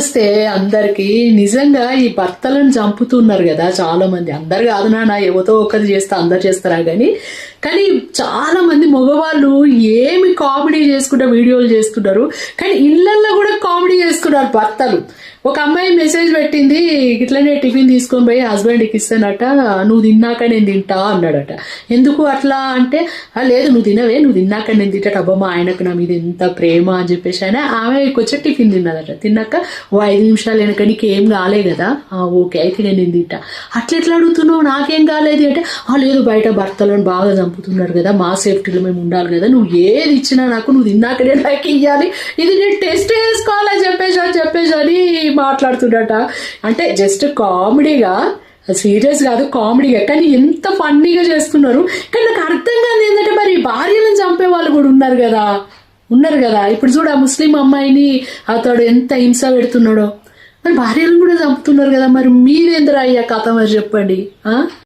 వస్తే అందరికి నిజంగా ఈ భర్తలను చంపుతున్నారు కదా చాలా మంది. అందరు కాదు నాన్న, ఎవతో ఒకరు చేస్తే అందరు చేస్తారా కానీ చాలా మంది మగవాళ్ళు ఏమి కామెడీ చేసుకుంటా వీడియోలు చేస్తున్నారు, కానీ ఇళ్లల్లో కూడా కామెడీ చేస్తున్నారు భర్తలు. ఒక అమ్మాయి మెసేజ్ పెట్టింది, ఇట్లనే టిఫిన్ తీసుకొని పోయి హస్బెండ్కి ఇస్తానట, నువ్వు తిన్నాక నేను తింటా అన్నాడట. ఎందుకు అట్లా అంటే, లేదు నువ్వు తినవే, నువ్వు తిన్నాక నేను తింటాట. అబ్బా మా ఆయనకు నా మీద ఎంత ప్రేమ అని చెప్పేసి ఆయన ఆమె కొంచెం టిఫిన్ తిన్నదట. తిన్నాక 5 నిమిషాలు వెనక నీకు ఏం కాలే కదా, ఓకే అయితే నేను తింటా. అట్లా ఎట్లా అడుగుతున్నావు, నాకేం కాలేదు అంటే, లేదు బయట భర్తలను బాగా చంపుతున్నారు కదా, మా సేఫ్టీలో మేము ఉండాలి కదా, నువ్వు ఏది ఇచ్చినా నాకు నువ్వు తిన్నాకనే నాకు ఇవ్వాలి, ఇది నేను టెస్ట్ చేసుకోవాలని చెప్పేసి అని మాట్లాడుతున్నట. అంటే జస్ట్ కామెడీగా, సీరియస్ కాదు కామెడీగా, కానీ ఎంత ఫన్నీగా చేస్తున్నారు. కానీ నాకు అర్థం కాదు ఏంటంటే, మరి భార్యలను చంపే వాళ్ళు కూడా ఉన్నారు కదా. ఇప్పుడు చూడ ఆ ముస్లిం అమ్మాయిని అతడు ఎంత హింస పెడుతున్నాడో, మరి భార్యలను కూడా చంపుతున్నారు కదా. మరి మీరేంద్రా అయ్యా కథ మరి చెప్పండి.